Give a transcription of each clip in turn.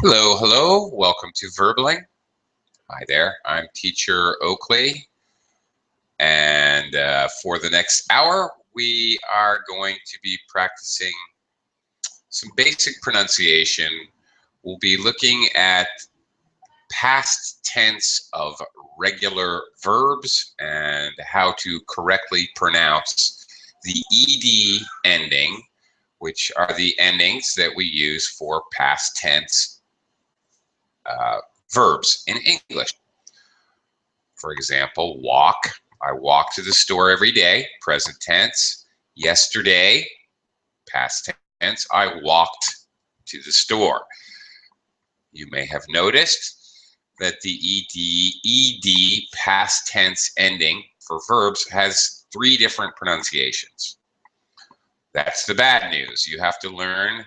Hello, hello. Welcome to Verbling. Hi there. I'm teacher Oakley, and for the next hour, we are going to be practicing some basic pronunciation. We'll be looking at past tense of regular verbs and how to correctly pronounce the ed ending, which are the endings that we use for past tense verbs in English. For example, walk. I walk to the store every day, present tense. Yesterday, past tense, I walked to the store. You may have noticed that the ed past tense ending for verbs has 3 different pronunciations. That's the bad news. You have to learn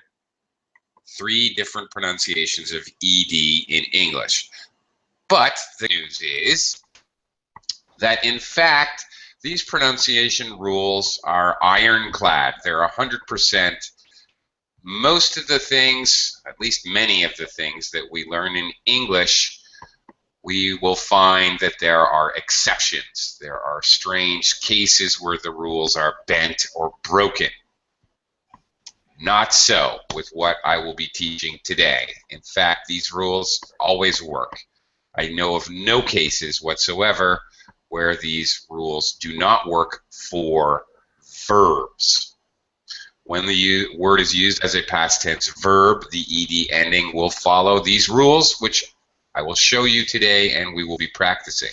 3 different pronunciations of ed in English. But the news is that in fact, these pronunciation rules are ironclad. They're 100%. Most of the things, at least many of the things that we learn in English, we will find that there are exceptions. There are strange cases where the rules are bent or broken. Not so with what I will be teaching today. In fact, these rules always work. I know of no cases whatsoever where these rules do not work for verbs. When the word is used as a past tense verb, the ed ending will follow these rules, which I will show you today and we will be practicing.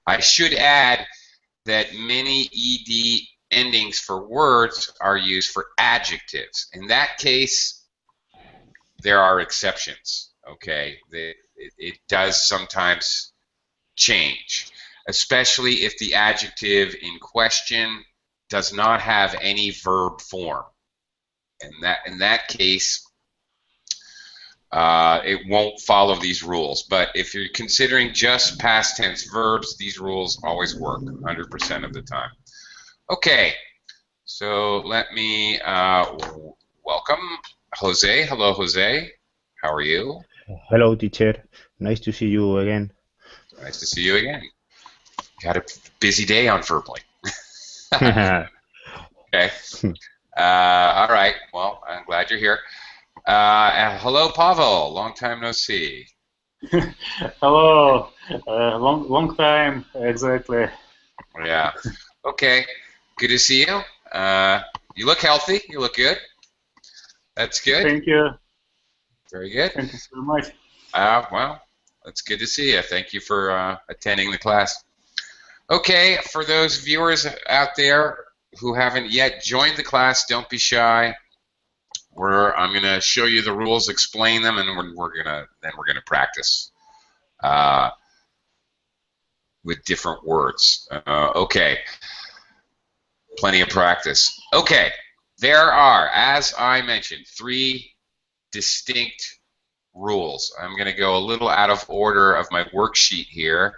I should add that many ed endings for words are used for adjectives. In that case, there are exceptions, okay? It does sometimes change, especially if the adjective in question does not have any verb form. In that case, it won't follow these rules. But if you're considering just past tense verbs, these rules always work 100% of the time. Okay, so let me welcome Jose. Hello, Jose. How are you? Hello, teacher. Nice to see you again. Nice to see you again. Got a busy day on Verbally. Okay. All right. Well, I'm glad you're here. Hello, Pavel. Long time no see. Hello, long time, exactly. Yeah. Okay. Good to see you. You look healthy. You look good. That's good. Thank you. Very good. Thank you so much. Well, that's good to see you. Thank you for attending the class. Okay, for those viewers out there who haven't yet joined the class, don't be shy. I'm going to show you the rules, explain them, and we're gonna practice with different words. Okay, plenty of practice. Okay, there are, as I mentioned, 3 distinct rules. I'm going to go a little out of order of my worksheet here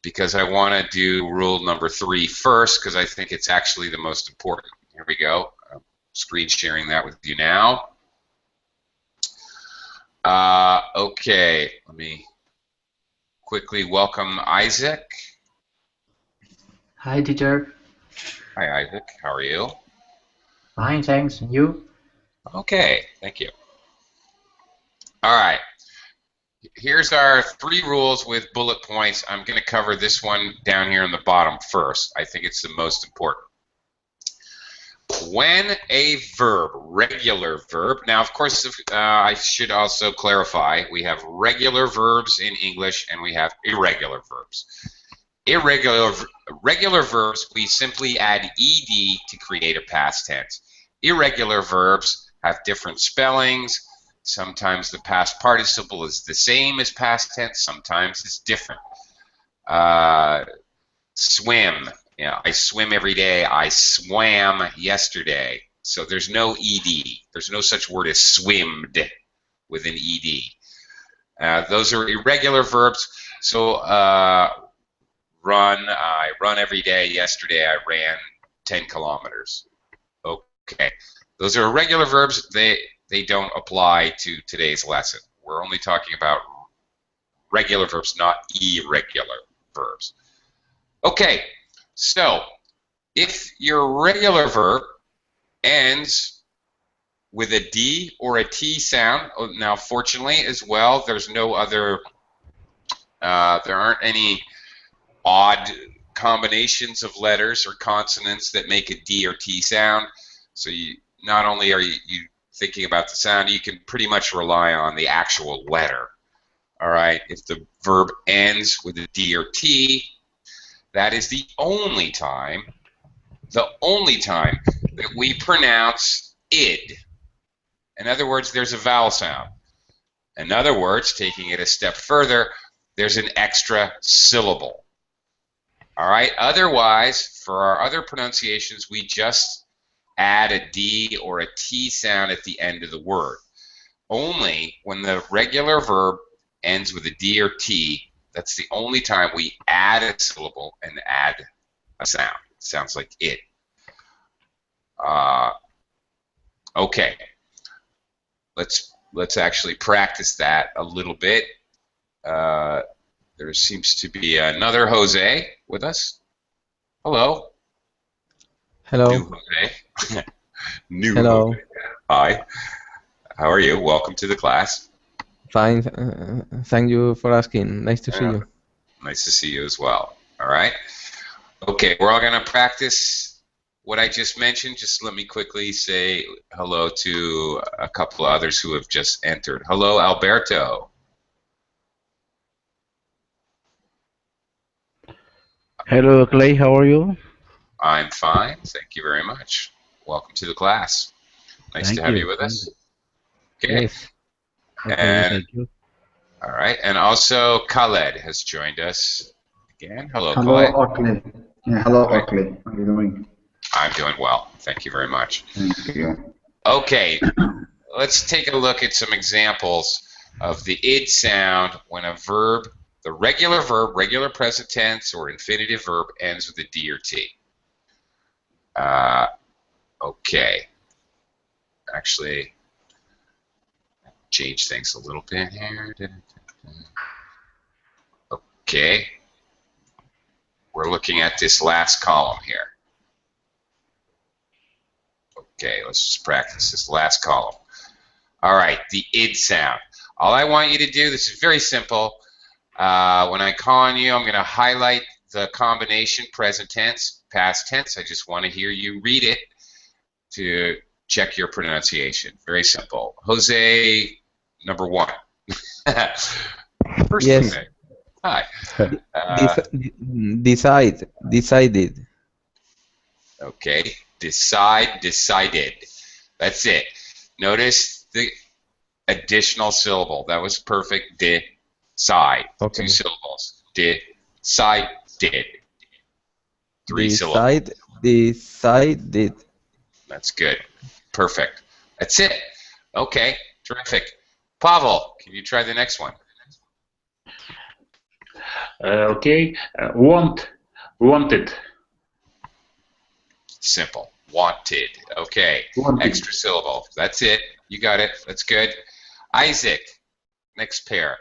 because I want to do rule number 3 first because I think it's actually the most important. Here we go. I'm screen sharing that with you now. Okay, let me quickly welcome Isaac. Hi, teacher. Hi, Isaac. How are you? Fine, thanks. And you? Okay, thank you. All right. Here's our 3 rules with bullet points. I'm going to cover this one down here in the bottom first. I think it's the most important. When a verb, regular verb, now of course I should also clarify, we have regular verbs in English and we have irregular verbs. Regular verbs, we simply add ed to create a past tense. Irregular verbs have different spellings. Sometimes the past participle is the same as past tense, sometimes it's different. Swim. I swim every day. I swam yesterday. So there's no ed. There's no such word as swimmed with an ed. Those are irregular verbs. So run. I run every day. Yesterday I ran 10 kilometers. Okay. Those are irregular verbs. They they don't apply to today's lesson. We're only talking about regular verbs, not irregular verbs. Okay, so if your regular verb ends with a D or a T sound, now fortunately as well, there's no other, there aren't any odd combinations of letters or consonants that make a D or T sound. So you not only are you thinking about the sound, you can pretty much rely on the actual letter. All right, if the verb ends with a D or T, that is the only time that we pronounce id. In other words, there's a vowel sound. In other words, taking it a step further, there's an extra syllable. All right, otherwise, for our other pronunciations, we just add a D or a T sound at the end of the word. Only when the regular verb ends with a D or T, that's the only time we add a syllable and add a sound. It sounds like it. Okay, let's actually practice that a little bit. There seems to be another Jose with us. Hello. Hello. New Jose. New Hello. Jose. Hi. How are you? Welcome to the class. Fine. Thank you for asking. Nice to see you. Nice to see you as well. All right. Okay, we're all going to practice what I just mentioned. Just let me quickly say hello to a couple of others who have just entered. Hello, Alberto. Hello, Clay. How are you? I'm fine. Thank you very much. Welcome to the class. Nice Thank to have you. you with us. Thank Okay. Yes. Okay, And thank you. all right, and also Khaled has joined us again. Hello, Hello, Khaled. Oakley. Yeah, hello, Hi. Oakley. How are you doing? I'm doing well. Thank you very much. Thank you. Okay, let's take a look at some examples of the id sound when a verb, the regular verb, regular present tense or infinitive verb ends with a D or T. Okay. Actually, change things a little bit here. Okay. We're looking at this last column here. Okay, let's just practice this last column. All right, the id sound. All I want you to do, this is very simple. When I call on you, I'm going to highlight the combination present tense, past tense. I just want to hear you read it to check your pronunciation. Very simple. Jose, number one. First Yes. Jose. Hi. Decided. Okay. Decide, decided. That's it. Notice the additional syllable. That was perfect. Decide. Okay. 2 syllables. Decided. 3 syllables. Decided. That's good. Perfect. That's it. Okay. Terrific. Pavel, can you try the next one? Okay. Wanted. Simple. Wanted. Okay. Wanted. Extra syllable. That's it. You got it. That's good. Isaac, next pair.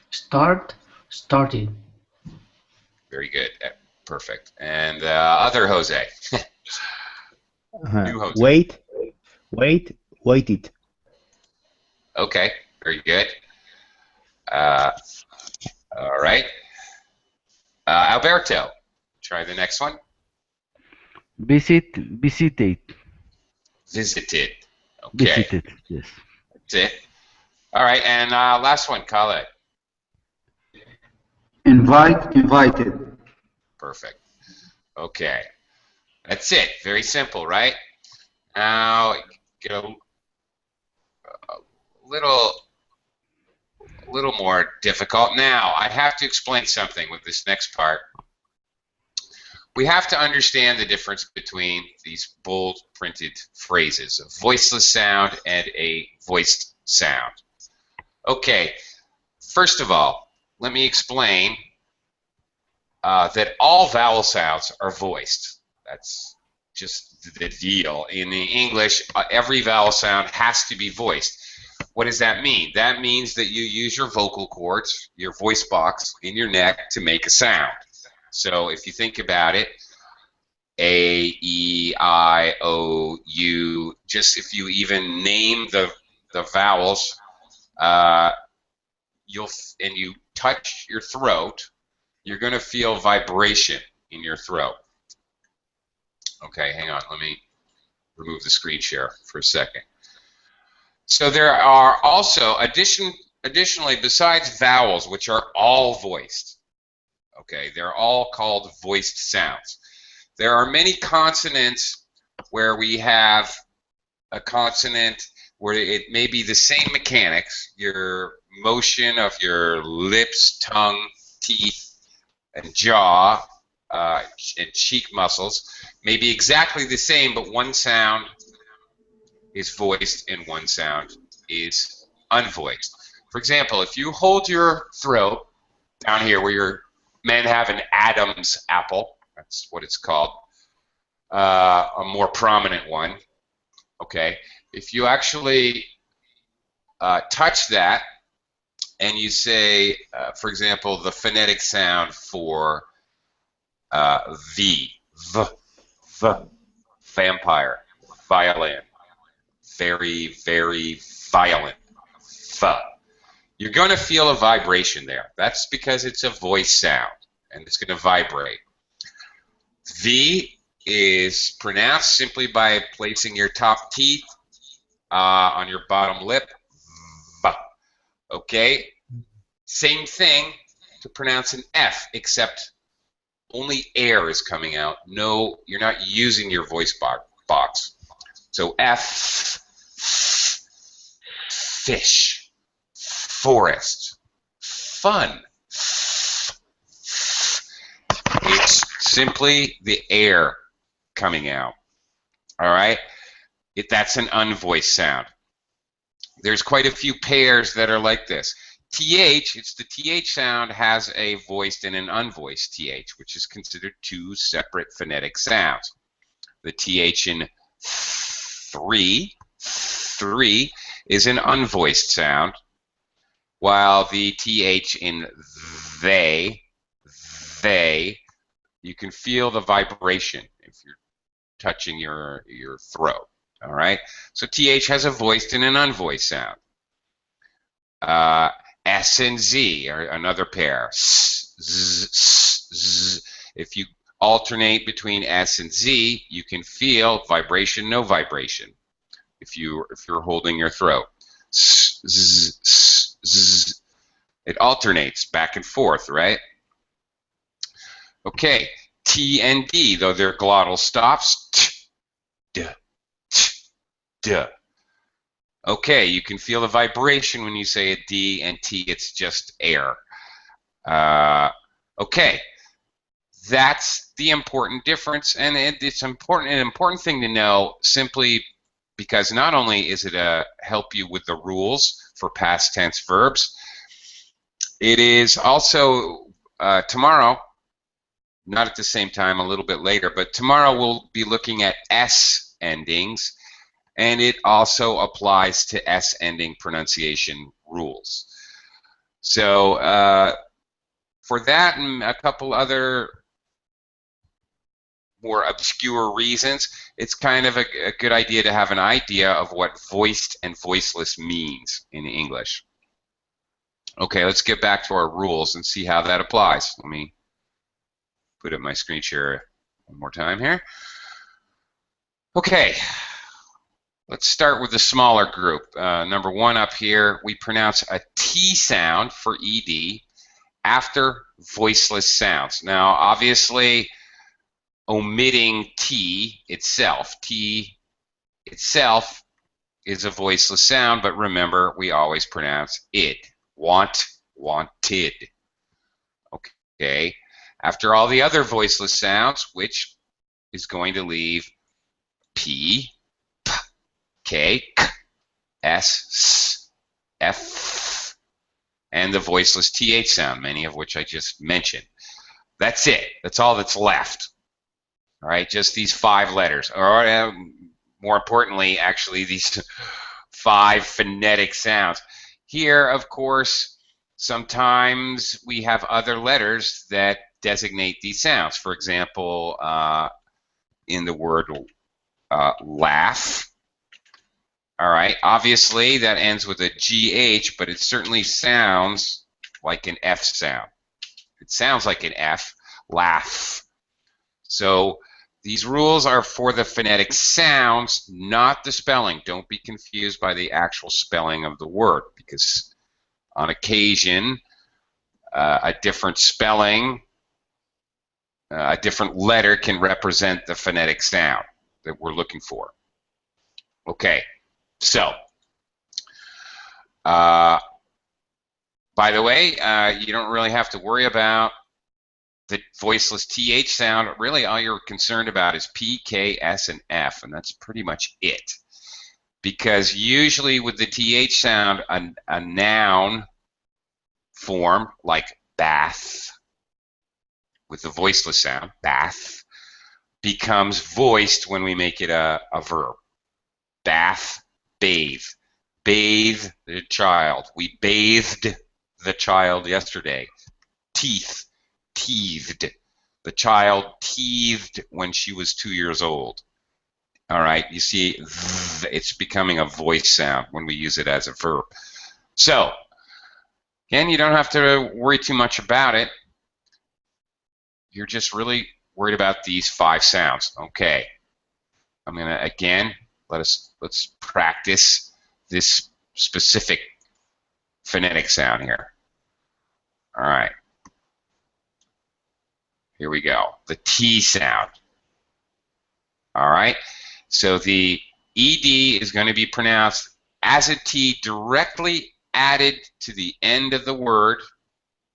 Started. Very good. Perfect. And other Jose. New Jose. Waited. Okay. Very good. All right. Alberto, try the next one. Visited. Visited. Okay. Visited, yes. That's it. All right. And last one, Khaled. Invited. Perfect. Okay. That's it. Very simple, right? Now, get a little more difficult. Now, I have to explain something with this next part. We have to understand the difference between these bold printed phrases, a voiceless sound and a voiced sound. Okay, first of all, let me explain that all vowel sounds are voiced. That's just the deal. In the English, every vowel sound has to be voiced. What does that mean? That means that you use your vocal cords, your voice box in your neck to make a sound. So if you think about it, A, E, I, O, U, just if you even name the vowels, and you touch your throat, you're going to feel vibration in your throat. Okay, hang on. Let me remove the screen share for a second. So there are also, additionally, besides vowels, which are all voiced, okay, they're all called voiced sounds. There are many consonants where we have a consonant where it may be the same mechanics, your motion of your lips, tongue, teeth, and jaw, and cheek muscles may be exactly the same, but one sound is voiced and one sound is unvoiced. For example, if you hold your throat down here where your men have an Adam's apple, that's what it's called, a more prominent one, okay, if you actually touch that and you say, for example, the phonetic sound for V, vampire, violin, very, very violent, you're going to feel a vibration there. That's because it's a voice sound, and it's going to vibrate. V is pronounced simply by placing your top teeth on your bottom lip. V. Okay? Same thing to pronounce an F, except only air is coming out. No, you're not using your voice box. So F, fish, forest, fun. It's simply the air coming out. All right? That's an unvoiced sound. There's quite a few pairs that are like this. TH, it's the TH sound, has a voiced and an unvoiced TH, which is considered two separate phonetic sounds. The TH in three is an unvoiced sound, while the TH in they, you can feel the vibration if you're touching your throat. All right? So TH has a voiced and an unvoiced sound. S and Z are another pair. S, z, s, z. If you alternate between S and Z, you can feel vibration, no vibration. If you're holding your throat, s, z, s, z. It alternates back and forth, right? Okay, T and D, though they're glottal stops. T, d, t, d. Okay, you can feel the vibration when you say a D and T. It's just air. Okay, that's the important difference, and it's an important thing to know, simply because not only is it help you with the rules for past tense verbs, it is also tomorrow, not at the same time, a little bit later, but tomorrow we'll be looking at S endings. And it also applies to S-ending pronunciation rules. So for that and a couple other more obscure reasons, it's kind of a good idea to have an idea of what voiced and voiceless means in English. Okay, let's get back to our rules and see how that applies. Let me put up my screen share one more time here. Okay. Let's start with the smaller group. Number one up here, we pronounce a T sound for ED after voiceless sounds. Now, obviously, omitting T itself is a voiceless sound, but remember, we always pronounce id. Want, wanted. Okay. After all the other voiceless sounds, which is going to leave P, K, K, S, S, F, and the voiceless TH sound, many of which I just mentioned. That's it. That's all that's left. All right, just these 5 letters, or more importantly, actually, these 5 phonetic sounds. Here, of course, sometimes we have other letters that designate these sounds. For example, in the word laugh. All right, obviously that ends with a GH, but it certainly sounds like an F sound. It sounds like an F, laugh. So these rules are for the phonetic sounds, not the spelling. Don't be confused by the actual spelling of the word, because on occasion, a different spelling, a different letter can represent the phonetic sound that we're looking for. Okay, so by the way, you don't really have to worry about the voiceless TH sound. Really, all you're concerned about is P, K, S, and F, and that's pretty much it. Because usually with the TH sound, a noun form like bath, with the voiceless sound, bath, becomes voiced when we make it a verb. Bath, bathe. Bathe the child. We bathed the child yesterday. Teeth, teethed. The child teethed when she was 2 years old. All right, you see, it's becoming a voice sound when we use it as a verb. So, again, you don't have to worry too much about it. You're just really worried about these 5 sounds. Okay, I'm gonna again let's practice this specific phonetic sound here. All right, here we go. The T sound. All right, so the ED is going to be pronounced as a T directly added to the end of the word.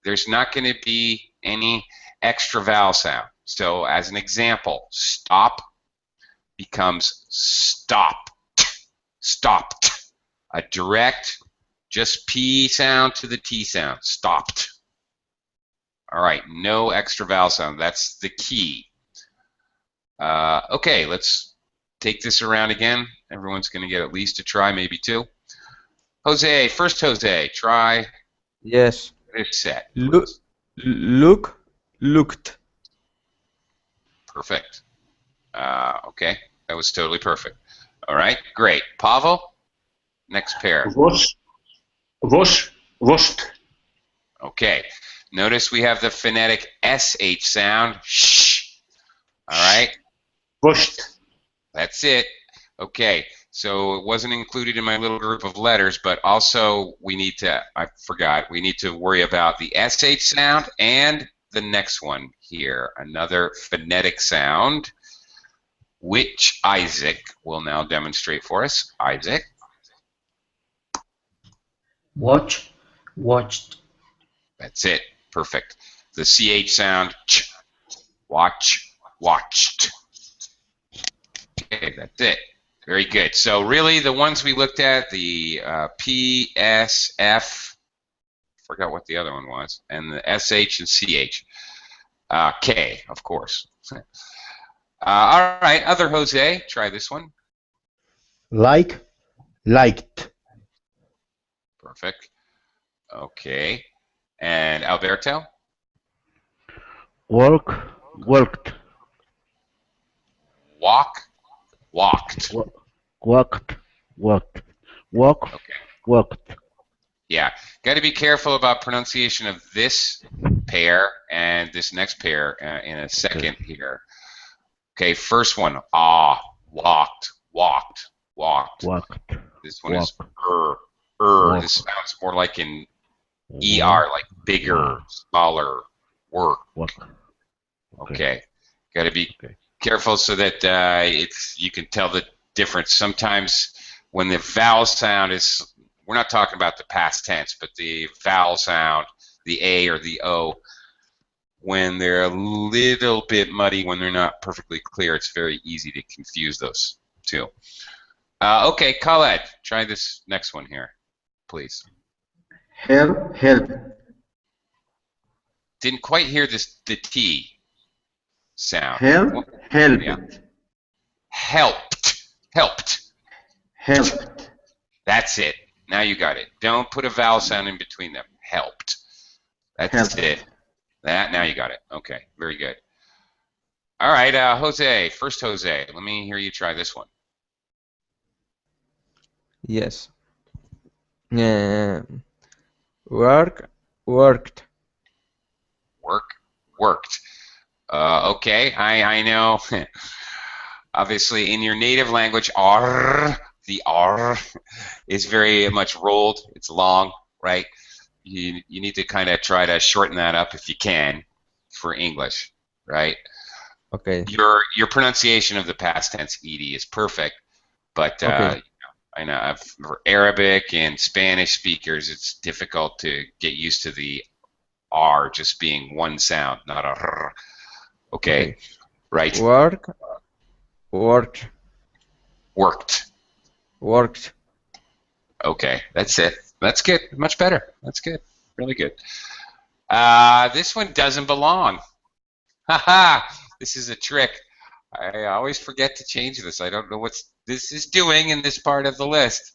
There's not going to be any extra vowel sound. So as an example, stop becomes stopped. Stopped. A direct, just P sound to the T sound. Stopped. All right, no extra vowel sound. That's the key. Okay, let's take this around again. Everyone's going to get at least a try, maybe 2. Jose, first Jose, try Yes. this set. Look, looked. Perfect. Okay, that was totally perfect. All right, great. Pavel, next pair. Was, washed. Okay, notice we have the phonetic SH sound. Shh. All right, Washed. that's it. Okay, so it wasn't included in my little group of letters, but also we need to, I forgot, we need to worry about the SH sound and the next one here, another phonetic sound, which Isaac will now demonstrate for us. Isaac. Watch, watched. That's it. Perfect. The CH sound, ch, watch, watched. Okay, that's it. Very good. So really the ones we looked at, the P, S, F, forgot what the other one was, and the SH and CH. K, of course. All right, other Jose, try this one. Like, liked. Perfect. Okay. And Alberto? Work, worked. Walk, walked. Walked, walked. Walk, Okay. walked. Yeah. Got to be careful about pronunciation of this pair and this next pair in a second here. Okay, first one. Ah, walked, walked, walked. Walked. This one is Walk. This sounds more like an ER, like bigger, smaller, work. Walk. Okay. Got to be careful so that you can tell the difference. Sometimes when the vowel sound is, we're not talking about the past tense, but the vowel sound, the A or the O, when they're a little bit muddy, when they're not perfectly clear, it's very easy to confuse those two. Okay, Khaled, try this next one here, please. Help. Didn't quite hear this, the T. sound. Help. Yeah. Helped. Helped. Helped. Helped. That's it. Now you got it. Don't put a vowel sound in between them. Helped. That's Helped. it. Now you got it. Okay, very good. All right, Jose. First, Jose. Let me hear you try this one. Yes. Work, worked. Worked. Okay, I know. Obviously, in your native language, R, the R is very much rolled. It's long, right? You need to kind of try to shorten that up if you can for English, right? Okay. Your pronunciation of the past tense ed is perfect, but Okay. I know for Arabic and Spanish speakers, it's difficult to get used to the R just being one sound, not a R. Okay, right. Work, worked, Worked. worked. Okay, that's it. That's good. Much better. That's good. Really good. This one doesn't belong. Haha. This is a trick. I always forget to change this. I don't know what this is doing in this part of the list.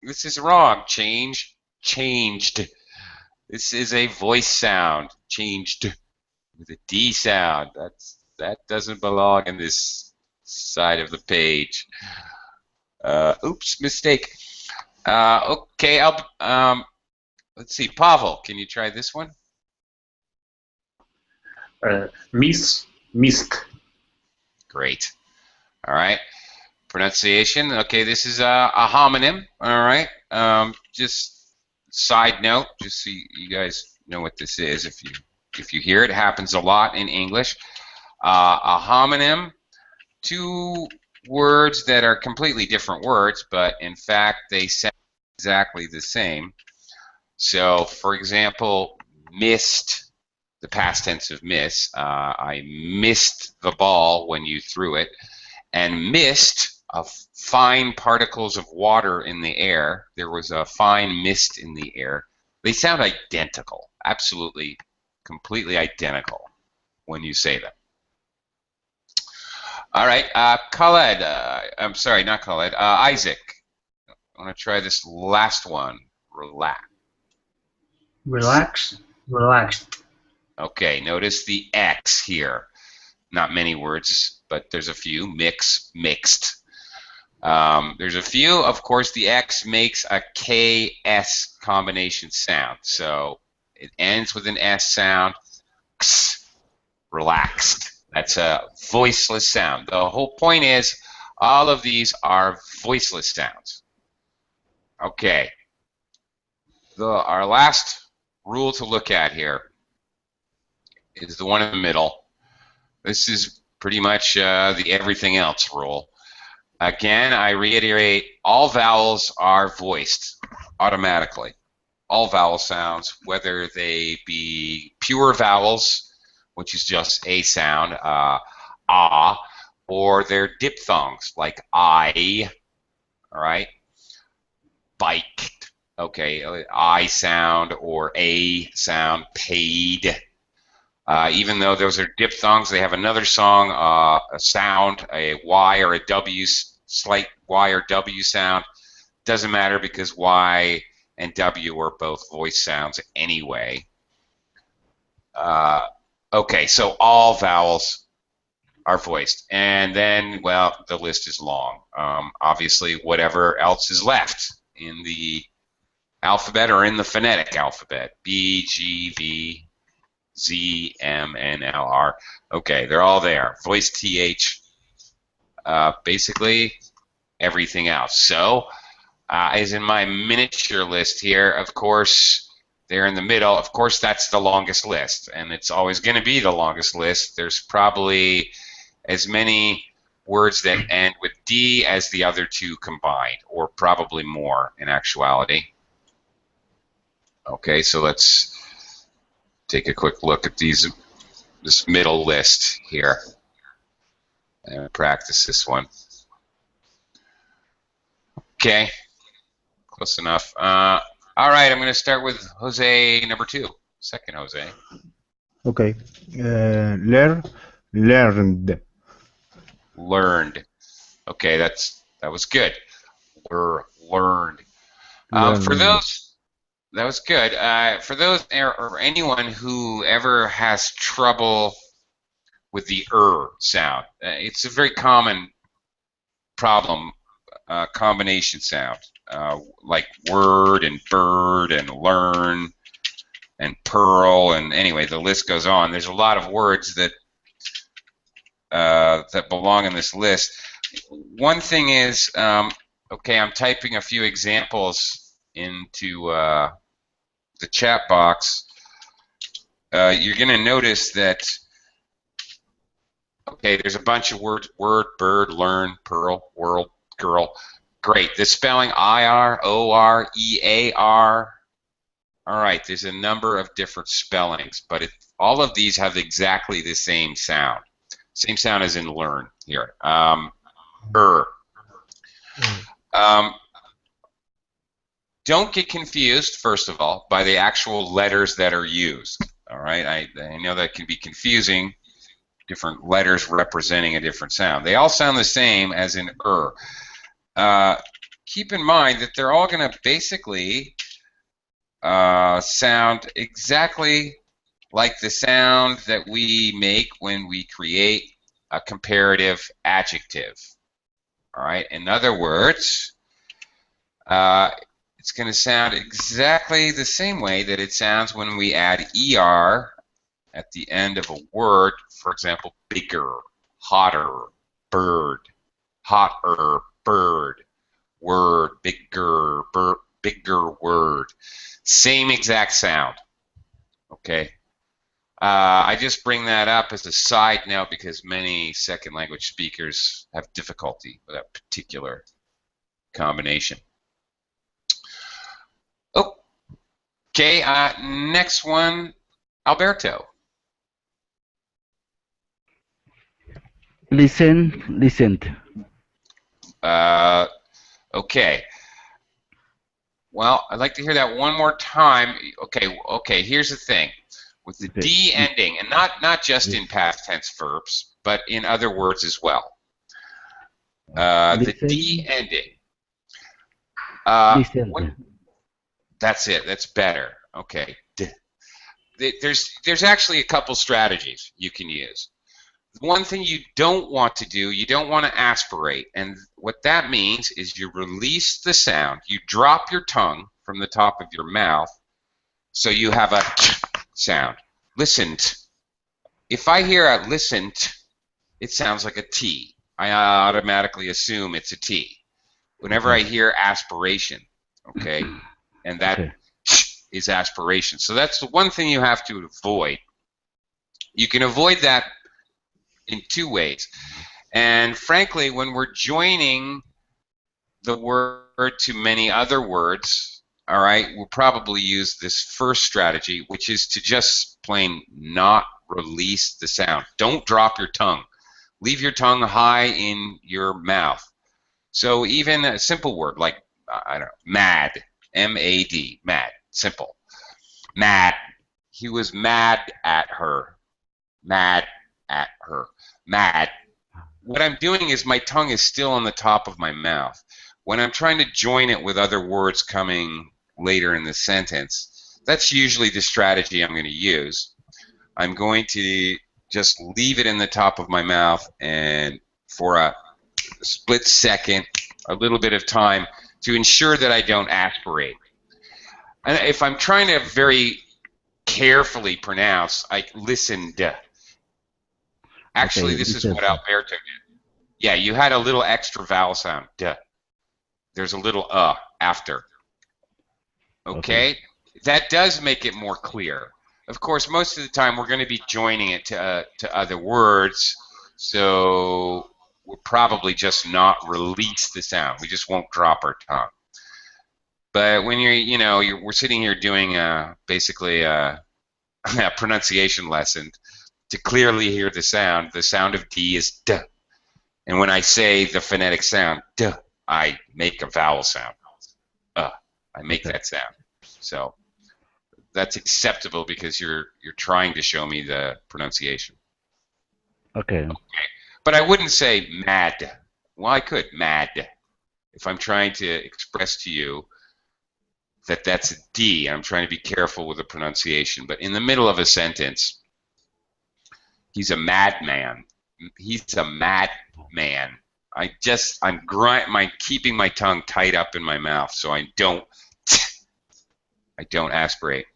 This is wrong. Changed. This is a voice sound. Changed with a D sound. That doesn't belong in this side of the page. Oops, mistake. Okay, let's see. Pavel, can you try this one? Missed. Great. All right. Pronunciation. Okay, this is a homonym. All right. Just side note, just so you guys know what this is. If you hear it, it happens a lot in English. A homonym. Two words that are completely different words, but in fact they sound exactly the same. So, for example, missed, the past tense of miss. I missed the ball when you threw it, and mist of fine particles of water in the air. There was a fine mist in the air. They sound identical, absolutely, completely identical when you say them. All right, Khaled, I'm sorry, not Khaled, Isaac. I want to try this last one. Relax. Relax, relaxed. Okay, notice the X here. Not many words, but there's a few. Mix, mixed. There's a few. Of course, the X makes a KS combination sound. So it ends with an S sound. X, relaxed. That's a voiceless sound. The whole point is all of these are voiceless sounds. Okay. Our last rule to look at here is the one in the middle. This is pretty much the everything else rule. Again, I reiterate, all vowels are voiced automatically. All vowel sounds, whether they be pure vowels, which is just a sound, or they're diphthongs, like I, all right? Biked, okay, I sound or a sound, paid. Even though those are diphthongs, they have another song, a sound, a Y or a W, slight Y or W sound. Doesn't matter because Y and W are both voice sounds anyway. Okay, so all vowels are voiced. And then, well, the list is long. Obviously, whatever else is left in the alphabet or in the phonetic alphabet. B, G, V, Z, M, N, L, R. Okay, they're all there. Voice TH, basically everything else. So, as in my miniature list here, of course, they're in the middle. Of course, that's the longest list, and it's always going to be the longest list. There's probably as many words that end with D as the other two combined, or probably more in actuality. Okay, so let's take a quick look at this middle list here and practice this one. Okay, close enough. All right, I'm going to start with Jose number 2, second Jose. Okay. Learned. Learned. Okay, that was good. Learned. For Learned. those, that was good. For those or anyone who ever has trouble with the sound, it's a very common problem, combination sound, like word and bird and learn and pearl, and anyway, the list goes on. There's a lot of words that that belong in this list. One thing is, okay, I'm typing a few examples into the chat box. You're going to notice that, okay, there's a bunch of words: word, bird, learn, pearl, world, girl. Great. The spelling IR, OR, EAR. All right, there's a number of different spellings, but all of these have exactly the same sound. Same sound as in learn here. Don't get confused, first of all, by the actual letters that are used. All right, I know that can be confusing, different letters representing a different sound. They all sound the same as in keep in mind that they're all going to basically sound exactly like the sound that we make when we create a comparative adjective. All right, in other words, it's going to sound exactly the same way that it sounds when we add ER at the end of a word. For example, bigger, hotter, bird, hotter, bird, word, bigger, bigger word. Same exact sound. Okay. I just bring that up as a side note because many second language speakers have difficulty with that particular combination. Okay, next one, Alberto. Listen, listened. Okay. Well, I'd like to hear that one more time. Okay, here's the thing. With the D ending, and not just in past tense verbs, but in other words as well. The D ending. Listened. That's it. That's better. Okay. There's actually a couple strategies you can use. One thing you don't want to do, you don't want to aspirate, and what that means is you release the sound. You drop your tongue from the top of your mouth, so you have a sound. Listened. If I hear a listened, it sounds like a T. I automatically assume it's a T. Whenever I hear aspiration, okay, and that is aspiration. So that's the one thing you have to avoid. You can avoid that in two ways. And frankly, when we're joining the word to many other words, all right, we'll probably use this first strategy, which is to just plain not release the sound. Don't drop your tongue. Leave your tongue high in your mouth. So even a simple word like, I don't know, mad, M-A-D, mad, simple. Mad. He was mad at her. Mad at her. Mad. What I'm doing is my tongue is still on the top of my mouth. When I'm trying to join it with other words coming later in the sentence, that's usually the strategy I'm going to use. I'm going to just leave it in the top of my mouth, and for a split second, a little bit of time, to ensure that I don't aspirate. And if I'm trying to very carefully pronounce, I listened. Actually, this is what Alberto did. Yeah, you had a little extra vowel sound. Duh. There's a little after. Okay? That does make it more clear. Of course, most of the time we're going to be joining it to other words, so we'll probably just not release the sound. We just won't drop our tongue. But when we're sitting here doing basically a pronunciation lesson, to clearly hear the sound of D is duh. And when I say the phonetic sound, duh, I make a vowel sound. I make that sound. So that's acceptable because you're trying to show me the pronunciation. Okay. But I wouldn't say mad. Well, I could mad if I'm trying to express to you that that's a D. I'm trying to be careful with the pronunciation. But in the middle of a sentence, he's a madman. He's a madman. I'm keeping my tongue tight up in my mouth so I don't aspirate.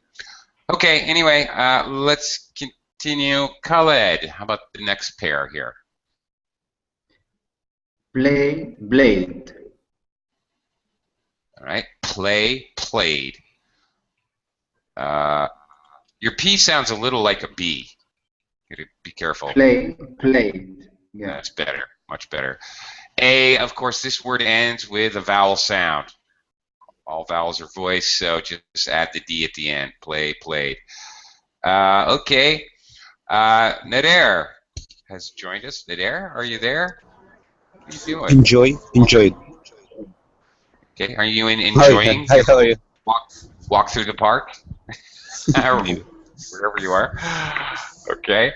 Okay, anyway, let's continue. Khaled, how about the next pair here? Play, played. All right, play, played. Your P sounds a little like a B. You gotta be careful. Play, played. Yeah. That's better, much better. A, of course, this word ends with a vowel sound. All vowels are voiced, so just add the D at the end. Play, played. Okay. Nader has joined us. Nader, are you there? What are you doing? Enjoy. Okay, are you enjoying? Hi, how are you? Walk through the park? Or wherever you are. Okay.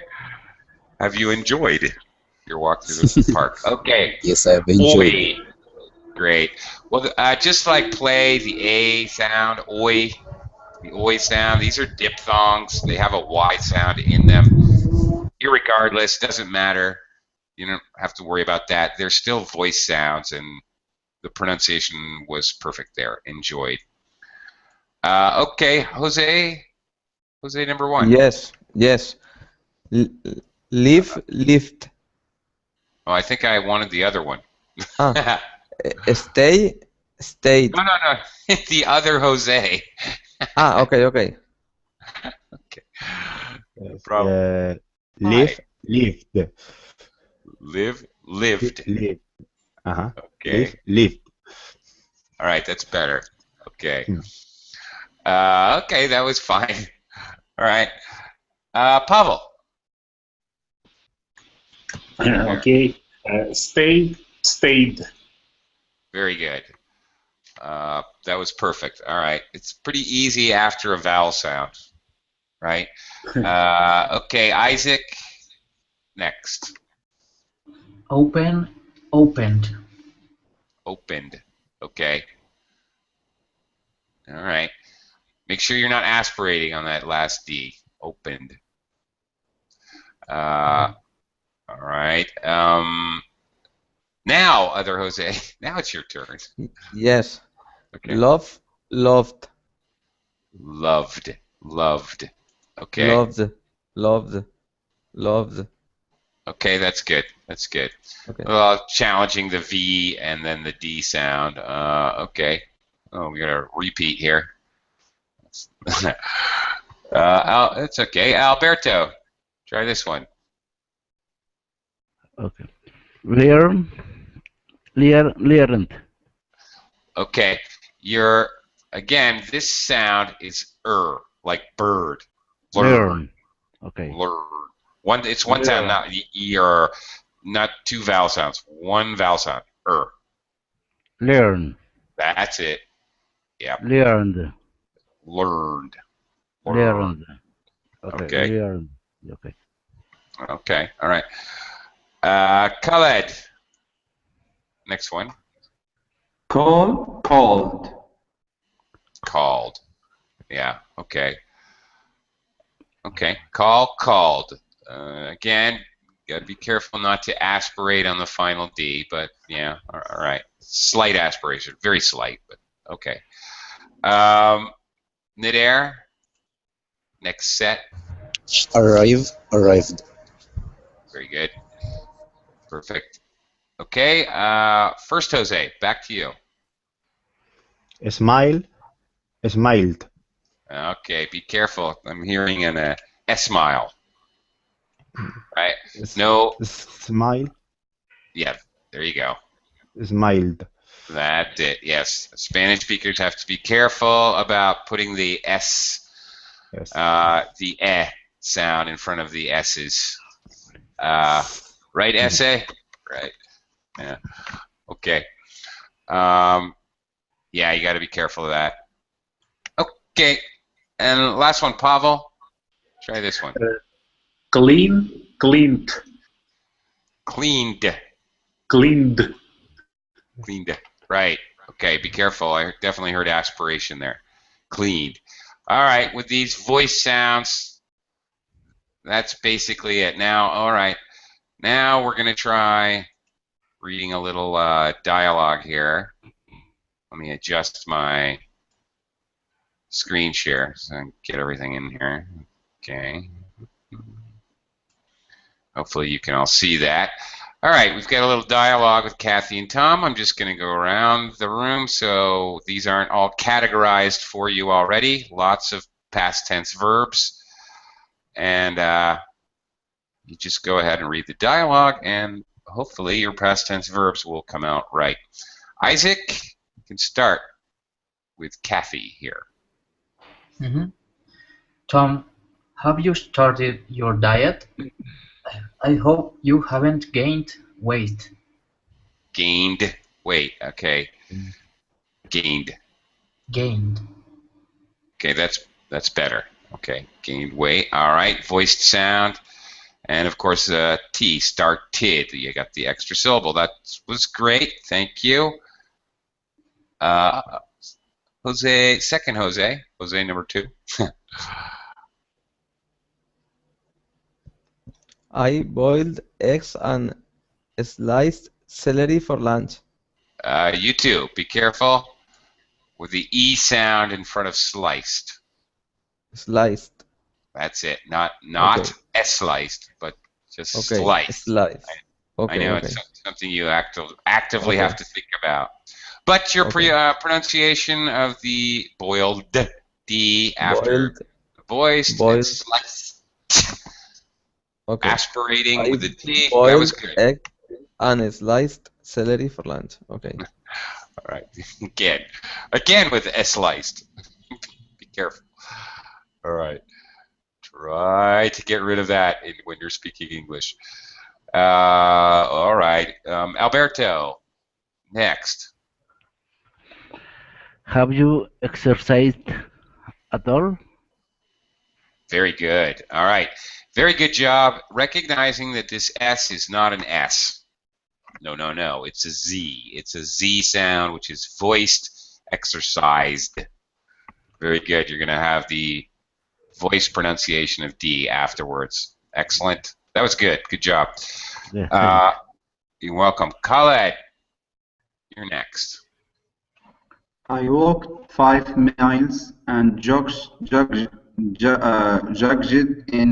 Have you enjoyed your walk through the park? Okay. Yes, I have enjoyed. Oi. Great. Well, just like play, the A sound, oi, the oi sound, these are diphthongs. They have a Y sound in them. Irregardless, doesn't matter. You don't have to worry about that. They're still voice sounds, and the pronunciation was perfect there. Enjoyed. Okay, Jose. Jose, number one. Yes. Live, lived. Oh, I think I wanted the other one. Ah. Stay, stayed. No. The other Jose. Ah, okay. Okay. No problem. Live, lived. Live, lived. Live. Okay. Lived. All right, that's better. Okay. Okay, that was fine. All right. Pavel. Okay. Stayed. Very good. That was perfect. All right. It's pretty easy after a vowel sound, right? Okay, Isaac. Next. Open, opened. Opened. Okay. All right. Make sure you're not aspirating on that last D. Opened. All right. Now, other Jose. Now it's your turn. Yes. Okay. Love, loved. Loved. Okay. Loved. Okay, that's good. That's good. Okay. Well, challenging the V and then the D sound. Okay. Oh, we got a repeat here. It's okay. Alberto, try this one. Okay. Learned. Okay. Again, this sound is like bird. Learn. Okay. Learn. It's one sound, not not two vowel sounds. One vowel sound. Learn. That's it. Yeah. Learned. Learned. Okay. Learned. Okay. Okay. All right. Khaled. Next one. Call, called. Called. Yeah. Okay. Okay. Called. Again, got to be careful not to aspirate on the final D, but yeah. All right. Slight aspiration. Very slight, but okay. Nader. Next set. Arrived. Very good. Perfect. Okay. First, Jose, back to you. Smiled. Okay. Be careful. I'm hearing an smile. Right. No. Smile. Yeah. There you go. Smiled. That's it. Yes. Spanish speakers have to be careful about putting the S, Yes. the sound in front of the S's. Right, essay? Right. Yeah. Okay. Yeah, you got to be careful of that. Okay. And last one, Pavel. Try this one. Clean, cleaned, Cleaned. cleaned. Cleaned. Right. Okay, be careful. I definitely heard aspiration there. Cleaned. All right, with these voice sounds, that's basically it. Now, all right. Now we're going to try reading a little dialogue here. Let me adjust my screen share so I can get everything in here. Okay. Hopefully you can all see that. All right, we've got a little dialogue with Kathy and Tom. I'm just going to go around the room, so these aren't all categorized for you already. Lots of past tense verbs. And you just go ahead and read the dialogue, and hopefully your past tense verbs will come out right. Isaac, you can start with Kathy here. Tom, have you started your diet? I hope you haven't gained weight. Gained weight. Okay. Gained. Gained. Okay, that's better. Okay, gained weight. All right, voiced sound. And of course, T, started. You got the extra syllable. That was great. Thank you. Jose, second Jose. Jose number 2. I boiled eggs and sliced celery for lunch. You too. Be careful with the E sound in front of sliced. Sliced. That's it. Not Okay. sliced, but just Okay. sliced. Sliced. Okay. I know Okay. it's something you actively Okay. have to think about. But your pronunciation of the boiled D after Boiled. voiced and Boiled. sliced, Okay. aspirating I with the T, that boiled was good. egg and sliced celery for lunch. Okay. All right. Again with sliced. Be careful. All right. Try to get rid of that when you're speaking English. All right. Alberto, next. Have you exercised at all? Very good. All right. Very good job recognizing that this S is not an S. No, no, no. It's a Z. It's a Z sound, which is voiced, exercised. Very good. You're going to have the voice pronunciation of D afterwards. Excellent. That was good. Good job. Yeah, You're welcome. Khaled, you're next. I walked 5 miles and jogged in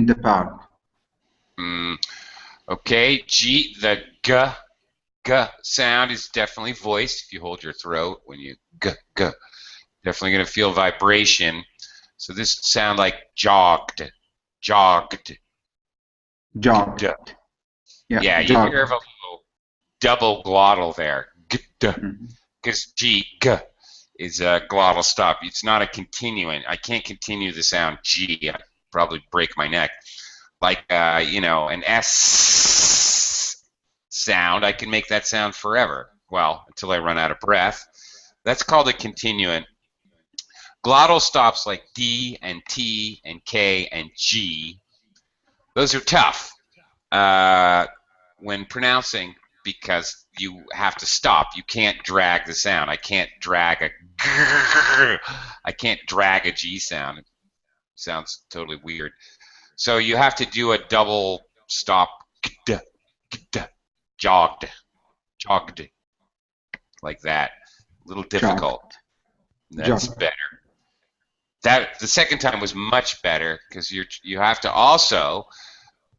the park. Okay, the G sound is definitely voiced. If you hold your throat when you G, definitely going to feel vibration. So this sound like jogged. Jogged. Yeah, you jogged. hear a little double glottal there. Because G is a glottal stop. It's not a continuant. I can't continue the sound G. I'd probably break my neck. Like, an S sound, I can make that sound forever. Well, until I run out of breath. That's called a continuant. Glottal stops like D and T and K and G, those are tough when pronouncing because you have to stop. You can't drag the sound. I can't drag a G sound. It sounds totally weird. So you have to do a double stop. Jogged, like that. A little difficult. That's better. The second time was much better because you have to also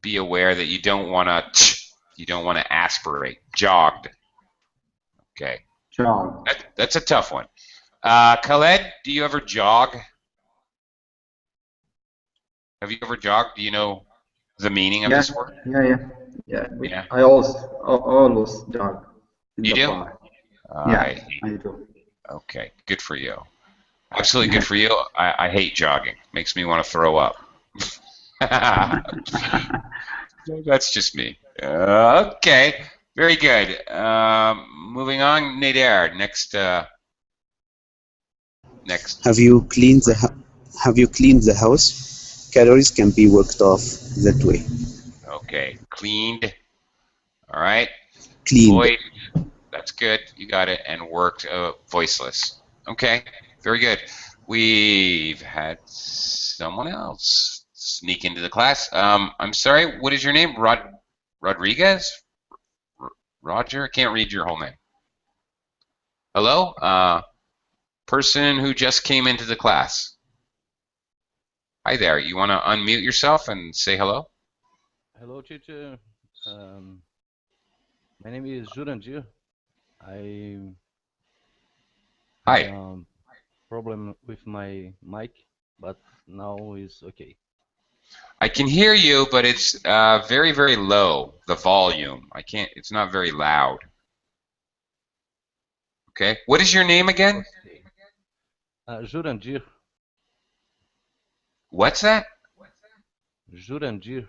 be aware that you don't want to aspirate. Jogged. Okay. Jogged. That's a tough one. Khaled, do you ever jog? Have you ever jogged? Do you know the meaning of this word? Yeah. I always jog. You do? I do. Okay, good for you. Absolutely good for you. I hate jogging. Makes me want to throw up. That's just me. Okay, very good. Moving on, Nader. Next. Have you cleaned the have you cleaned the house? Calories can be worked off that way. Okay, cleaned. All right. Cleaned. Voice. That's good. You got it. And worked. Voiceless. Okay. Very good. We've had someone else sneak into the class. I'm sorry. What is your name? Rodriguez? Roger? I can't read your whole name. Hello? Person who just came into the class. Hi there. You want to unmute yourself and say hello? Hello, teacher. My name is Jurandir. I Hi. had problem with my mic, but now is okay. I can hear you, but it's very, very low, the volume. I can't, it's not very loud. Okay. What is your name again? Okay. Jurandir. What's that? Jurandir.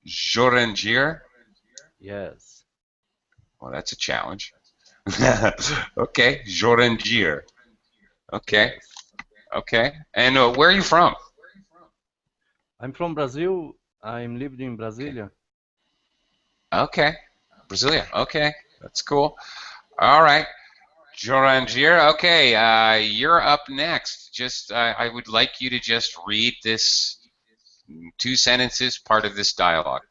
Jorandir? Yes. Well, that's a challenge. Okay. Jorandir. Okay. Okay. And where are you from? I'm from Brazil. I'm living in Brasilia. Okay. Brasilia. Okay. That's cool. All right. Jorandir. Okay. You're up next. Just, I would like you to just read this 2 sentences, part of this dialogue.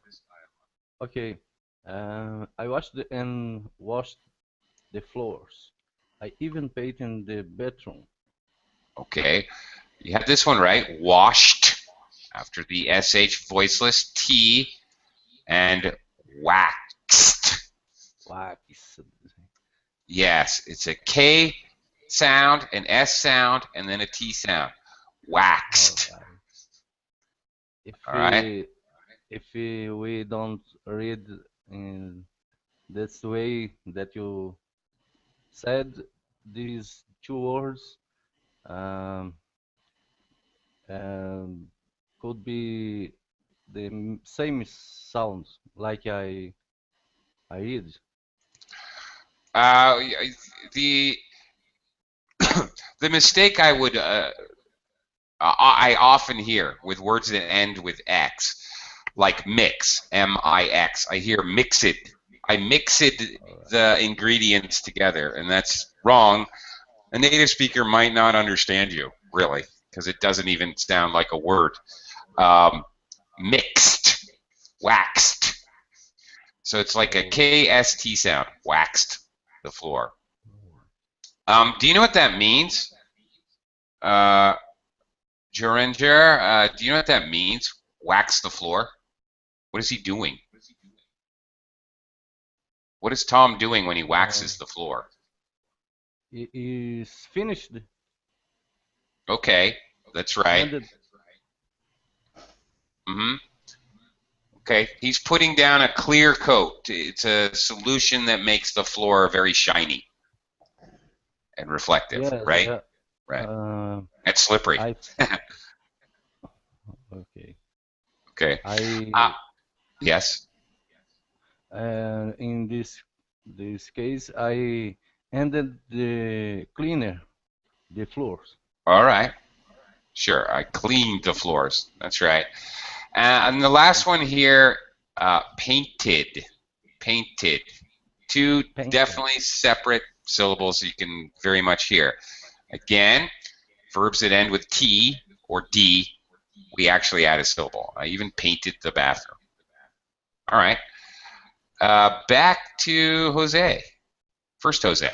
Okay. I washed the floors. I even painted the bedroom. Okay. You have this one right. Washed, after the SH voiceless T, and waxed. Wax. Yes, it's a K sound, an S sound, and then a T sound. Waxed. All right. If we don't read in this way that you said these 2 words, could be the same sound like I read. The the mistake I would I often hear with words that end with X, like mix, M-I-X. I hear mixed. I mixed the ingredients together, and that's wrong. A native speaker might not understand you, really, because it doesn't even sound like a word. Mixed, waxed. So it's like a KST sound, waxed the floor. Do you know what that means? Juringer, do you know what that means? Wax the floor? What is he doing? What is Tom doing when he waxes the floor? It is finished. Okay, that's right. Okay, he's putting down a clear coat. It's a solution that makes the floor very shiny and reflective, Yes, right? yeah. Right. It's slippery. Okay. Okay. Yes. In this case, I ended the cleaner the floors. All right. Sure. I cleaned the floors. That's right. And the last one here, painted. Painted. Two definitely separate syllables you can very much hear. Again, verbs that end with T or D, we actually add a syllable. I even painted the bathroom. All right. Back to Jose. First, Jose.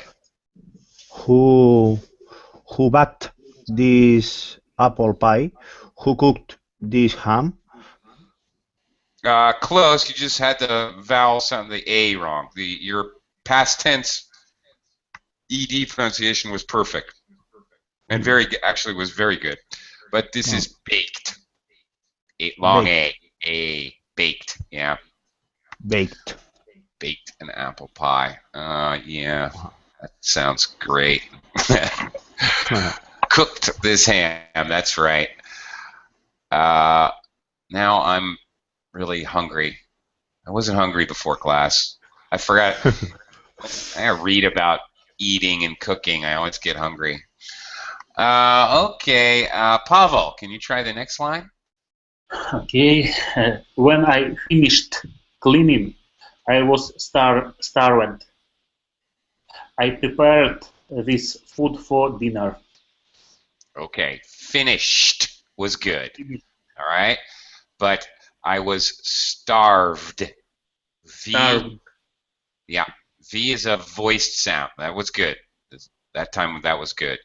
Who baked this apple pie? Who cooked this ham? Close. You just had the vowel sound, the A, wrong. Your past tense ED pronunciation was perfect, and actually was very good. But this is baked. Long A, baked. Yeah. Baked. Baked an apple pie. Yeah, that sounds great. Cooked this ham. That's right. Now I'm really hungry. I wasn't hungry before class. I forgot. I read about eating and cooking. I always get hungry. Okay, Pavel, can you try the next line? Okay. When I finished cleaning, I was starved. I prepared this food for dinner. Okay, finished was good. All right, but I was starved. V. Starved. Yeah, V is a voiced sound. That was good. That time that was good.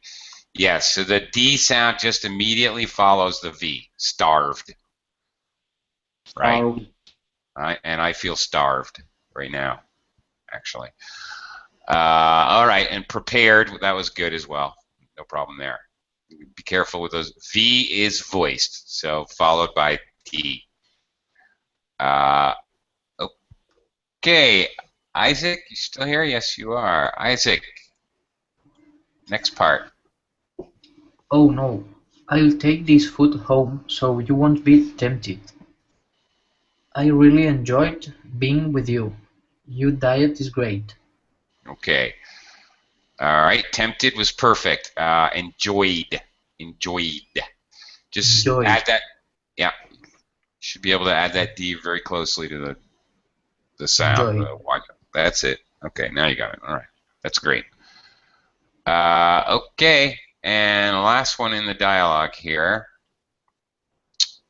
Yes, so the D sound just immediately follows the V. Starved. Right. Starved. And I feel starved right now, actually. All right, and prepared, that was good as well. No problem there. Be careful with those. V is voiced, so followed by T. Okay, Isaac, you still here? Yes, you are. Isaac, next part. Oh no, I'll take this food home so you won't be tempted. I really enjoyed being with you. Your diet is great. Okay. All right, tempted was perfect. Enjoyed. Just Enjoyed. add that. Yeah, should be able to add that D very closely to the sound. Enjoyed. That's it. Okay, now you got it. All right, that's great. Okay, and last one in the dialogue here.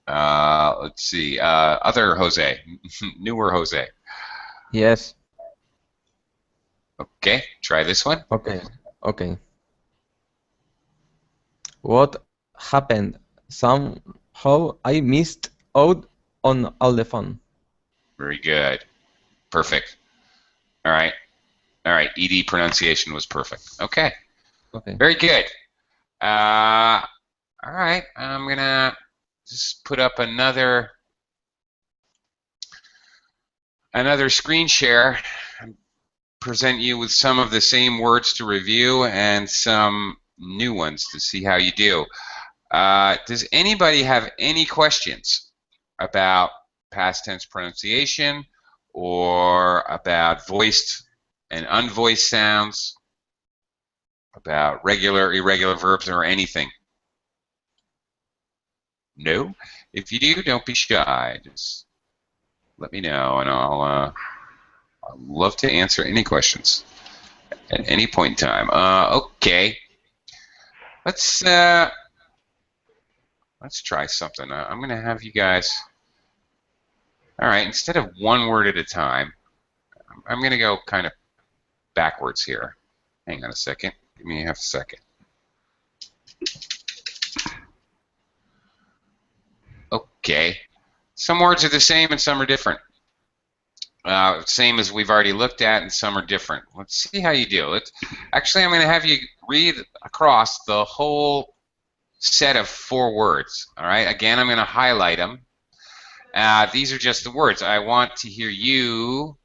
Let's see. Other Jose, newer Jose. Yes. Okay, try this one. Okay. Okay. What happened? Somehow I missed out on all the fun. Very good. Perfect. All right. All right. ED pronunciation was perfect. Okay. Okay. Very good. All right. I'm going to just put up another screen share and present you with some of the same words to review and some new ones to see how you do. Does anybody have any questions about past tense pronunciation or about voiced and unvoiced sounds, about regular, irregular verbs, or anything? No? If you do, don't be shy. Just let me know, and I'd love to answer any questions at any point in time. Okay. Let's try something. I'm going to have you guys. All right, instead of one word at a time, I'm going to go kind of backwards here. Hang on a second. Give me half a second. Okay. Some words are the same and some are different. Same as we've already looked at, and some are different. Let's see how you do. Actually, I'm going to have you read across the whole set of 4 words. All right. Again, I'm going to highlight them. These are just the words. I want to hear you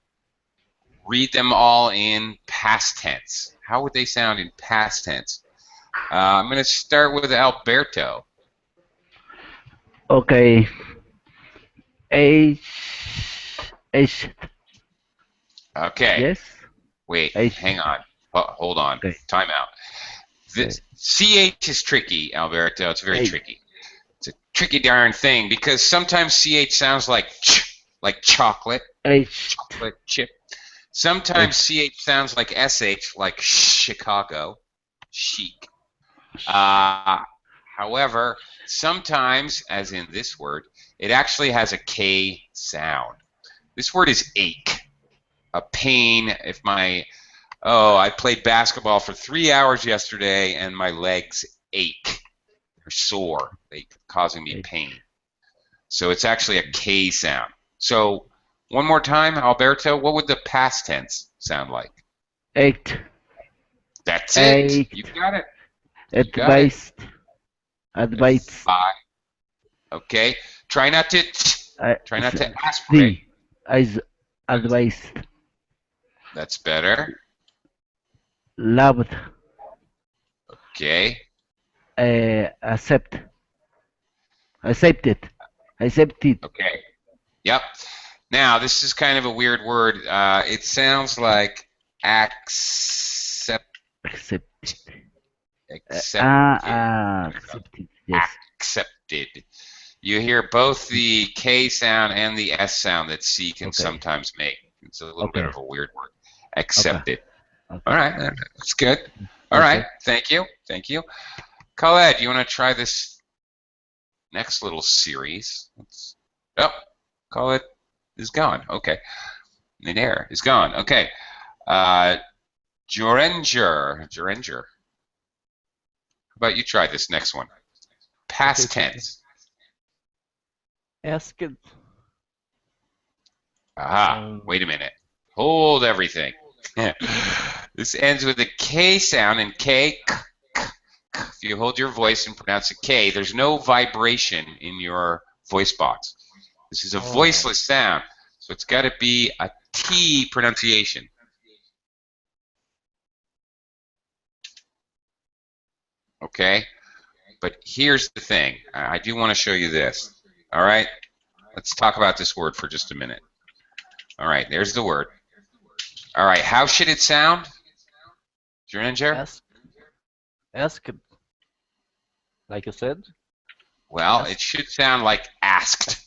read them all in past tense. How would they sound in past tense? I'm going to start with Alberto. Okay. H. Okay. Yes. Wait. H. Hang on. Hold on. Okay. Time out. This CH is tricky, Alberto. It's very H. tricky. It's a tricky darn thing because sometimes CH sounds like chocolate, H. chocolate chip. Sometimes CH sounds like SH, like Chicago, chic. However, sometimes, as in this word, it actually has a K sound. This word is ache, a pain. If I played basketball for 3 hours yesterday and my legs ache. They're sore. They're causing me pain. So it's actually a K sound. So one more time, Alberto, what would the past tense sound like? Eight. That's it. Eight. You got it. Advised. Advised. Okay. Try not to aspirate. D. As advised. That's better. Loved. Okay. Accepted. Accepted. Okay. Yep. Now, this is kind of a weird word. It sounds like accept. Accepted. Accepted. Yes. Accepted. You hear both the K sound and the S sound that C can Okay. sometimes make. It's a little bit Okay. of a weird word. Accepted. Okay. All right, that's good. All Okay. right, thank you. Thank you. Khaled, you want to try this next little series? Oh, Khaled is gone. Okay. Midair is gone. Okay. Jorenger. How about you try this next one? Past tense. Asked. Aha, wait a minute. Hold everything. This ends with a K sound, and K, if you hold your voice and pronounce a K, there's no vibration in your voice box. This is a voiceless sound, so it's got to be a T pronunciation. Okay? But here's the thing. I do want to show you this. All right? Let's talk about this word for just a minute. All right, there's the word. All right, how should it sound? Juringer? Asked. Like you said. Well, it should sound like asked.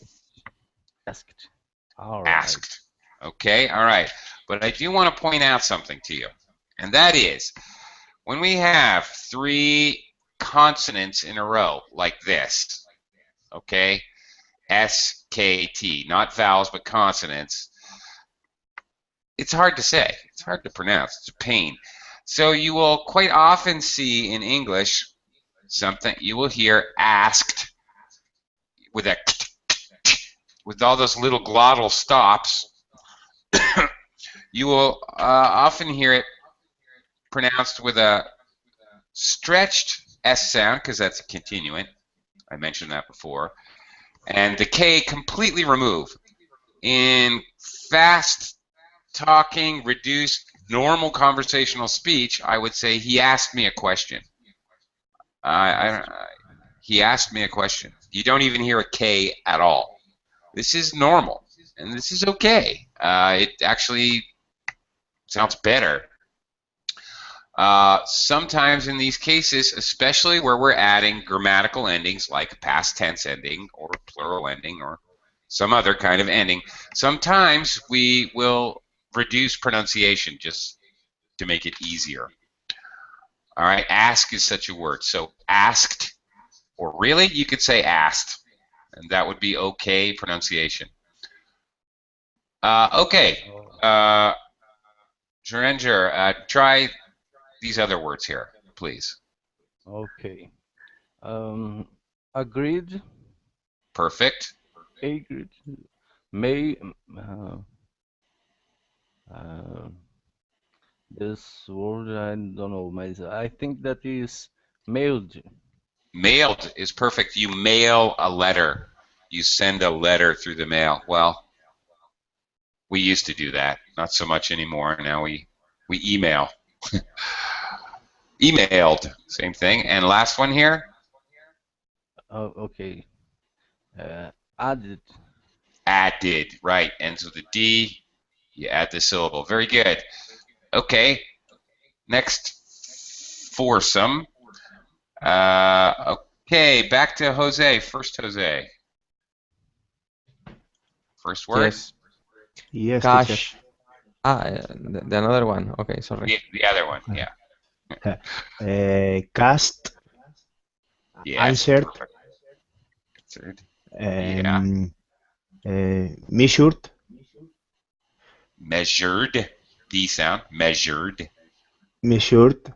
Asked. All right. Asked. Okay, all right. But I do want to point out something to you, and that is when we have 3 consonants in a row like this, okay, S, K, T, not vowels but consonants, it's hard to say. It's hard to pronounce. It's a pain. So you will quite often see in English something, you will hear asked with a with all those little glottal stops. You will often hear it pronounced with a stretched S sound, because that's a continuant. I mentioned that before. And the K completely removed. In fast talking, reduced, normal conversational speech, I would say he asked me a question. He asked me a question. You don't even hear a K at all. This is normal, and this is okay. It actually sounds better. Sometimes in these cases, especially where we're adding grammatical endings like past tense ending or plural ending or some other kind of ending, sometimes we will reduce pronunciation just to make it easier. All right, ask is such a word. So asked, or really, you could say asked, and that would be okay pronunciation. Okay, Juringer, try these other words here, please. Okay. Agreed. Perfect. Agreed. May. This word I don't know. I think that is mailed. Mailed is perfect. You mail a letter. You send a letter through the mail. Well, we used to do that. Not so much anymore. Now we email. Emailed, same thing. And last one here. Oh, okay. Added. Added, right. Ends with a D. You add the syllable. Very good. Okay. Next foursome. Okay, back to Jose. First, Jose. First word. Yes. Yes, Cash. teacher. The another one. Okay, sorry. The other one, yeah. Cast. Yes, Answered. Third. Measured. Measured. D sound. Measured. Measured.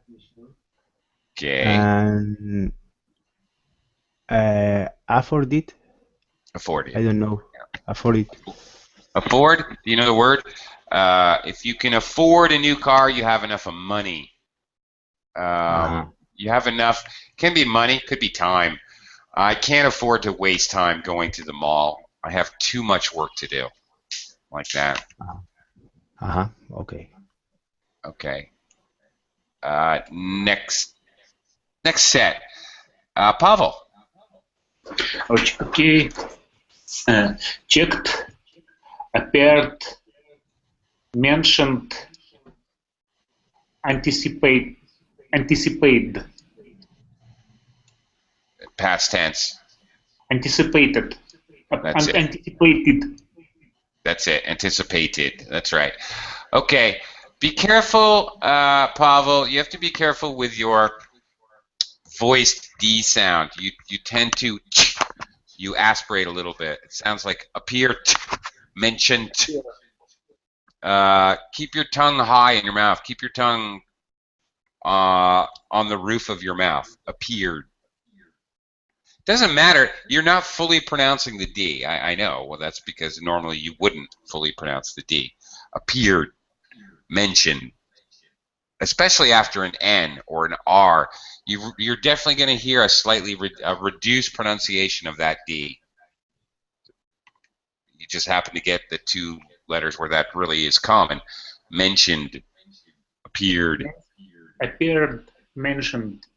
Okay. And afforded. Afforded. I don't know. Afforded. Afford. Do you know the word? If you can afford a new car, you have enough of money. You have enough. Can be money. Could be time. I can't afford to waste time going to the mall. I have too much work to do. Like that. Okay. Okay. Next set. Pavel. Okay. Checked, appeared, mentioned, anticipated. past tense. Anticipated. That's it. Anticipated. That's it. Anticipated. That's right. Okay. Be careful, Pavel. You have to be careful with your voiced D sound. You tend to you aspirate a little bit. It sounds like appear, mentioned. Keep your tongue high in your mouth. Keep your tongue on the roof of your mouth. Appeared. Doesn't matter. You're not fully pronouncing the D. I know. Well, that's because normally you wouldn't fully pronounce the D. Appeared. Mentioned. Especially after an N or an R, you're definitely going to hear a slightly reduced pronunciation of that D. You just happen to get the two letters where that really is common. Mentioned, appeared. Appeared, mentioned.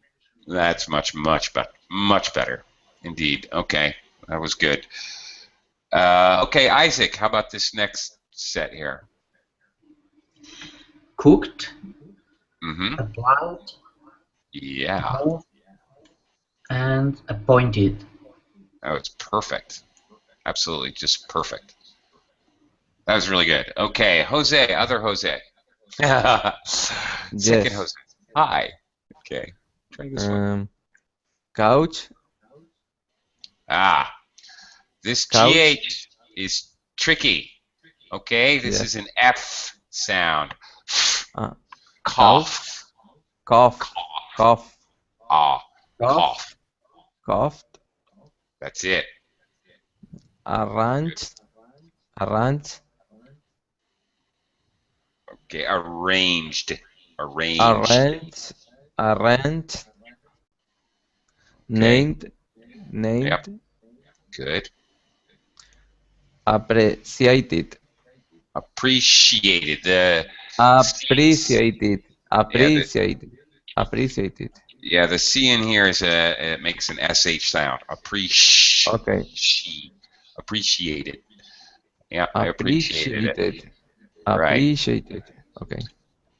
That's much better, indeed. Okay, that was good. Okay, Isaac, how about this next set here? Cooked, Mm-hmm. applied, Yeah. moved, and appointed. Oh, it's perfect. Absolutely, just perfect. That was really good. Okay, Jose, other Jose. Second Jose. Hi. Okay. Try this one. Couch. This Couch. GH is tricky. Okay, this is an F sound. Cough. Cough. Cough. Cough. Coughed. That's it. Arranged. Arranged. Okay, arranged. Arranged. Arranged. Named. Named. Yep. Good. Appreciated. Appreciated. The Appreciated. Appreciated. Appreciated. Yeah, the C in here is it makes an SH sound. Okay. Appreciated. Yeah, I appreciated it. Right. Appreciated. Okay.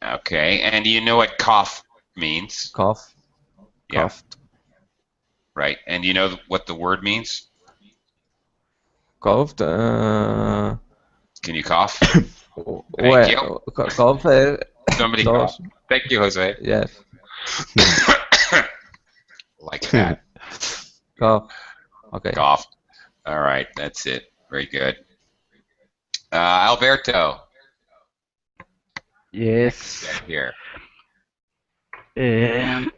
Okay, and you know what cough means? Cough. Yeah. Coughed. Right, and you know what the word means? Coughed. Can you cough? Well, you. cough. Somebody cough. Thank you, Jose. Yes. Like that. Cough. Okay. Cough. All right, that's it. Very good. Alberto. Yes. Here. Danced.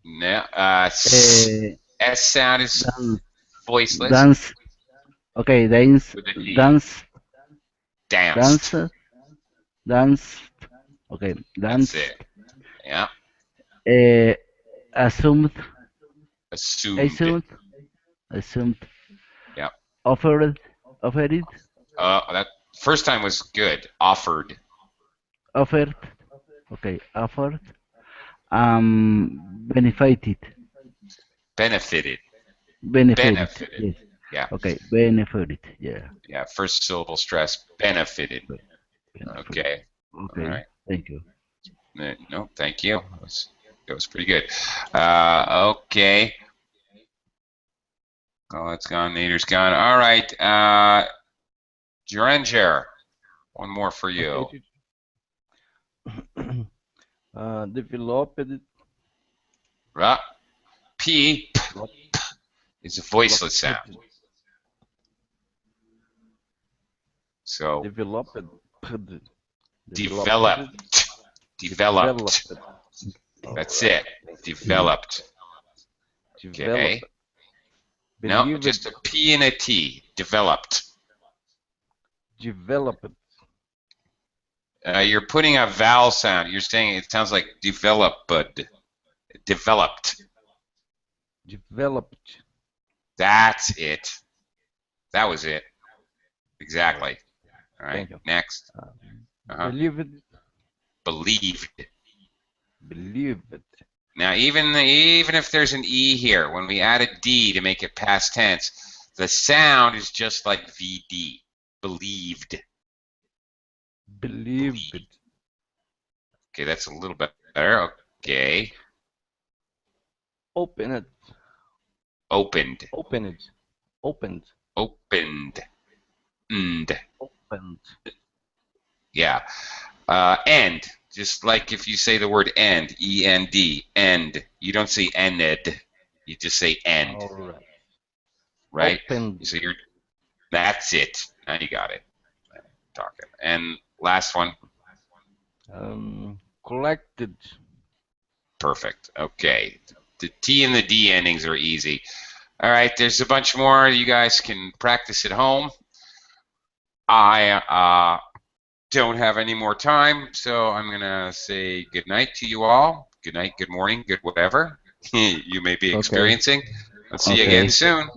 No, S sound is voiceless. Dance. Okay, dance. With a D. Dance. Danced. Dance. Okay, dance. That's it. Yeah. Assumed. Assumed. Assumed. Yeah. Offered. That first time was good. Offered. Offered. Okay, offered. Benefited. Benefited. Benefited. Yes. Yeah. Okay, benefited. Yeah. Yeah. First syllable stress. Benefited. Okay. Okay. All right. Thank you. No, thank you. That was pretty good. Okay. Oh, it's gone. Nader's gone. All right. Juranger, one more for you. Developed. P is a voiceless sound. So Developed. Developed. That's it. Developed. Okay. No, just a P and a T. Developed. Developed. You're putting a vowel sound. You're saying it sounds like developed. Developed. Developed. That's it. That was it. Exactly. All right. Next. Believed. Believed. Believed. Now, even if there's an E here, when we add a D to make it past tense, the sound is just like VD. Believed. Believed. Okay, that's a little bit better. Okay. Open it. Opened. Open it. Opened. Opened. And. Opened. Yeah. End. Just like if you say the word end, E-N-D, end. You don't say ended. You just say end. All right. Right? Opened. So you're. That's it. Now you got it. Talking. And last one. Collected. Perfect. Okay. The T and the D endings are easy. All right. There's a bunch more you guys can practice at home. I don't have any more time, so I'm going to say good night to you all. Good night, good morning, good whatever you may be experiencing. I'll see you Okay. again soon.